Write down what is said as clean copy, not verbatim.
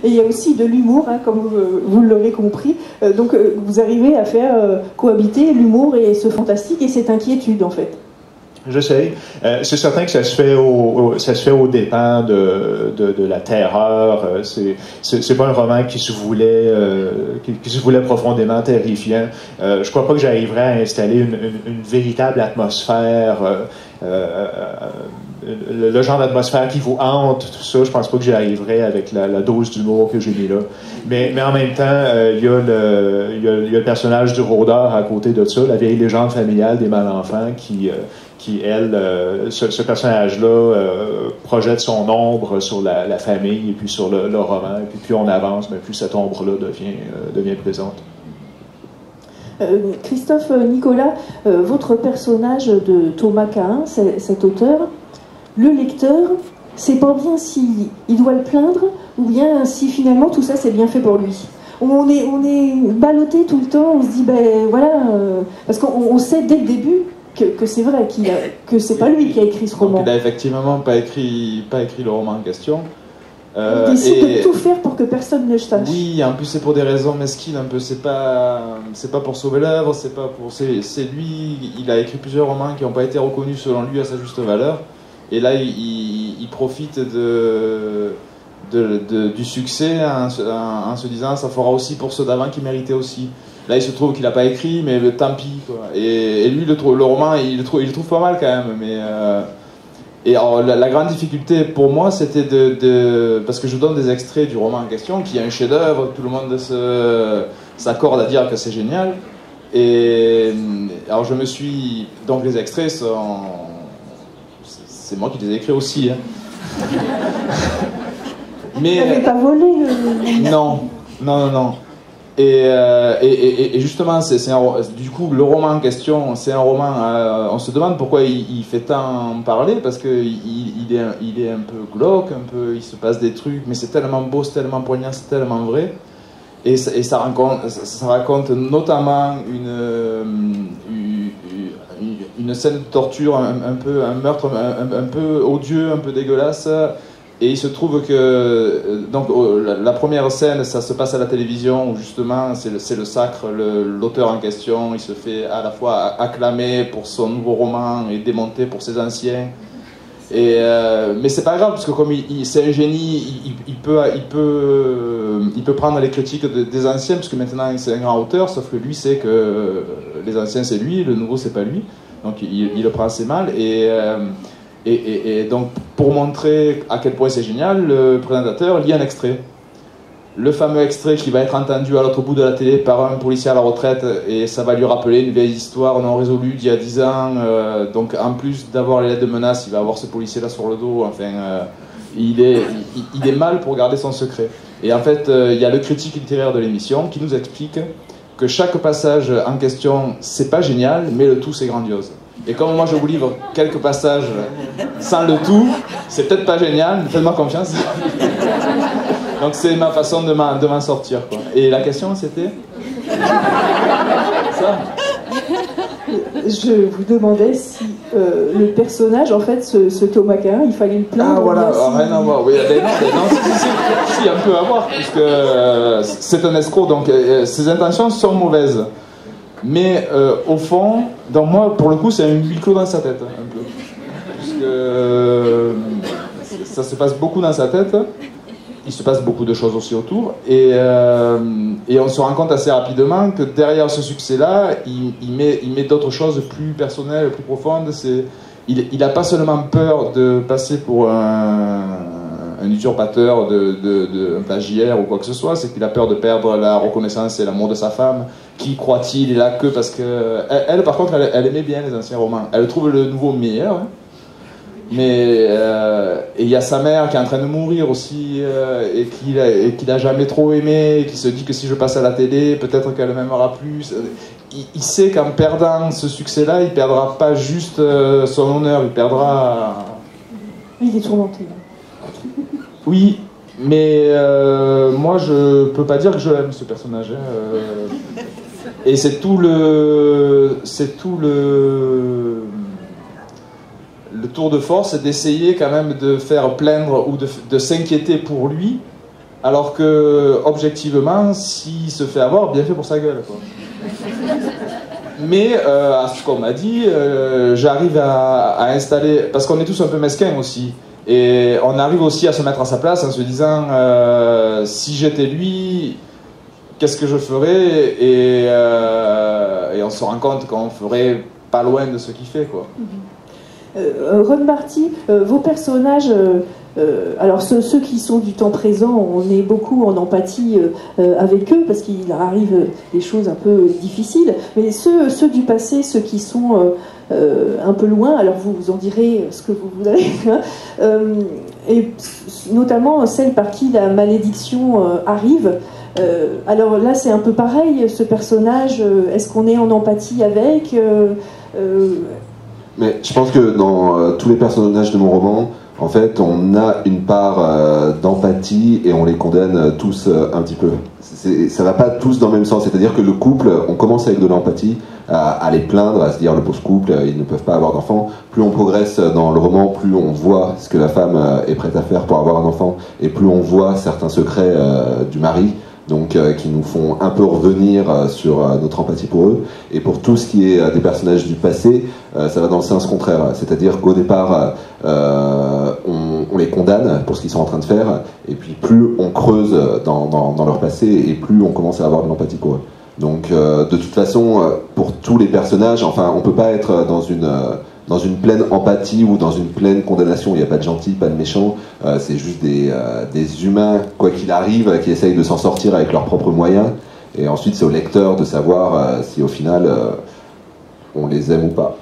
Et il y a aussi de l'humour, hein, comme vous l'aurez compris. Donc vous arrivez à faire cohabiter l'humour et ce fantastique et cette inquiétude, en fait. J'essaye. C'est certain que ça se fait au dépens de la terreur. C'est pas un roman qui se voulait profondément terrifiant. Je crois pas que j'arriverai à installer une véritable atmosphère. Le genre d'atmosphère qui vous hante, tout ça, je pense pas que j'y arriverai avec la dose d'humour que j'ai mis là. Mais en même temps, il y a le personnage du rôdeur à côté de ça, la vieille légende familiale des mal-enfants qui elle, ce personnage-là projette son ombre sur la famille et puis sur le roman. Et puis plus on avance, mais plus cette ombre-là devient présente. Christophe Nicolas, votre personnage de Thomas Cahin, cet auteur, le lecteur, sait pas bien s'il doit le plaindre ou bien si finalement tout ça c'est bien fait pour lui. On est ballotté tout le temps, on se dit ben voilà, parce qu'on sait dès le début que c'est vrai, que c'est pas lui qui a écrit ce roman. Donc, il a effectivement pas écrit le roman en question. Il décide de tout faire pour que personne ne le sache. Oui, en plus c'est pour des raisons mesquines un peu. C'est pas pour sauver l'œuvre, c'est lui. Il a écrit plusieurs romans qui n'ont pas été reconnus selon lui à sa juste valeur. Et là, il profite du succès en se disant ça fera aussi pour ceux d'avant qui méritaient aussi. Là, il se trouve qu'il n'a pas écrit, mais tant pis, quoi. Et lui, le roman, il le trouve pas mal quand même. Mais et alors, la grande difficulté pour moi, c'était parce que je donne des extraits du roman en question, qui est un chef-d'œuvre, tout le monde s'accorde à dire que c'est génial. Et alors, donc les extraits c'est moi qui les ai écrits aussi. Hein. Mais vous n'avez pas volé Non. Et justement, du coup, le roman en question, c'est un roman. On se demande pourquoi il fait tant parler, parce que il est un peu glauque, il se passe des trucs, mais c'est tellement beau, c'est tellement poignant, c'est tellement vrai. Et ça raconte notamment une scène de torture, un meurtre un peu odieux, un peu dégueulasse. Et il se trouve que donc la première scène, ça se passe à la télévision, où justement c'est le sacre, l'auteur en question, il se fait à la fois acclamer pour son nouveau roman et démonter pour ses anciens. Mais c'est pas grave, parce que comme c'est un génie, il peut prendre les critiques des anciens, parce que maintenant c'est un grand auteur, sauf que lui sait que les anciens c'est lui, le nouveau c'est pas lui, donc il le prend assez mal. Et donc, pour montrer à quel point c'est génial, le présentateur lit un extrait. Le fameux extrait qui va être entendu à l'autre bout de la télé par un policier à la retraite, et ça va lui rappeler une vieille histoire non résolue d'il y a 10 ans. Donc, en plus d'avoir les lettres de menace, il va avoir ce policier-là sur le dos. Enfin, il est mal pour garder son secret. Et en fait, il y a le critique littéraire de l'émission qui nous explique que chaque passage en question, c'est pas génial, mais le tout, c'est grandiose. Et comme moi je vous livre quelques passages sans le tout, c'est peut-être pas génial, mais faites-moi confiance. Donc c'est ma façon de m'en sortir, quoi. Et la question c'était ça. Je vous demandais si le personnage, en fait, ce Thomas Cahin, il fallait le plaindre. Ah voilà, rien à voir. Oui, si, un peu à voir, puisque c'est un escroc, donc ses intentions sont mauvaises. Mais au fond, donc moi, pour le coup, c'est un huis clos dans sa tête, un peu. Puisque ça se passe beaucoup dans sa tête, il se passe beaucoup de choses aussi autour, et on se rend compte assez rapidement que derrière ce succès-là, il met d'autres choses plus personnelles, plus profondes. Il n'a pas seulement peur de passer pour un usurpateur, un plagiaire ou quoi que ce soit, c'est qu'il a peur de perdre la reconnaissance et l'amour de sa femme. Qui croit-il? Il est là que parce que... Elle par contre, elle aimait bien les anciens romans. Elle trouve le nouveau meilleur. Hein. Mais il y a sa mère qui est en train de mourir aussi, et qu'il n'a jamais trop aimé, et qui se dit que si je passe à la télé, peut-être qu'elle m'aimera plus. Il sait qu'en perdant ce succès-là, il ne perdra pas juste son honneur, il perdra... Il est tourmenté. Oui, mais moi je peux pas dire que je l'aime, ce personnage. Hein. Et c'est tout le tour de force, c'est d'essayer quand même de faire plaindre ou de s'inquiéter pour lui, alors que, objectivement, s'il se fait avoir, bien fait pour sa gueule, quoi. Mais, à ce qu'on m'a dit, j'arrive à installer... Parce qu'on est tous un peu mesquins aussi. Et on arrive aussi à se mettre à sa place en se disant, si j'étais lui, qu'est-ce que je ferais? Et on se rend compte qu'on ferait pas loin de ce qu'il fait, quoi. Ron Marty, vos personnages, alors ceux qui sont du temps présent, on est beaucoup en empathie avec eux parce qu'il leur arrive des choses un peu difficiles, mais ceux du passé, ceux qui sont un peu loin, alors vous en direz ce que vous voudrez, et notamment celle par qui la malédiction arrive. Alors là c'est un peu pareil, ce personnage, est-ce qu'on est en empathie avec Mais je pense que dans tous les personnages de mon roman, en fait, on a une part d'empathie et on les condamne tous un petit peu. Ça va pas tous dans le même sens, c'est-à-dire que le couple, on commence avec de l'empathie, à les plaindre, à se dire le pauvre couple, ils ne peuvent pas avoir d'enfants. Plus on progresse dans le roman, plus on voit ce que la femme est prête à faire pour avoir un enfant, et plus on voit certains secrets du mari. Donc qui nous font un peu revenir sur notre empathie pour eux. Et pour tout ce qui est des personnages du passé, ça va dans le sens contraire. C'est-à-dire qu'au départ, on les condamne pour ce qu'ils sont en train de faire, et puis plus on creuse dans leur passé, et plus on commence à avoir de l'empathie pour eux. Donc de toute façon, pour tous les personnages, enfin, on peut pas être dans une pleine empathie ou dans une pleine condamnation. Il n'y a pas de gentil, pas de méchant, c'est juste des humains, quoi qu'il arrive, qui essayent de s'en sortir avec leurs propres moyens, et ensuite c'est au lecteur de savoir si au final on les aime ou pas.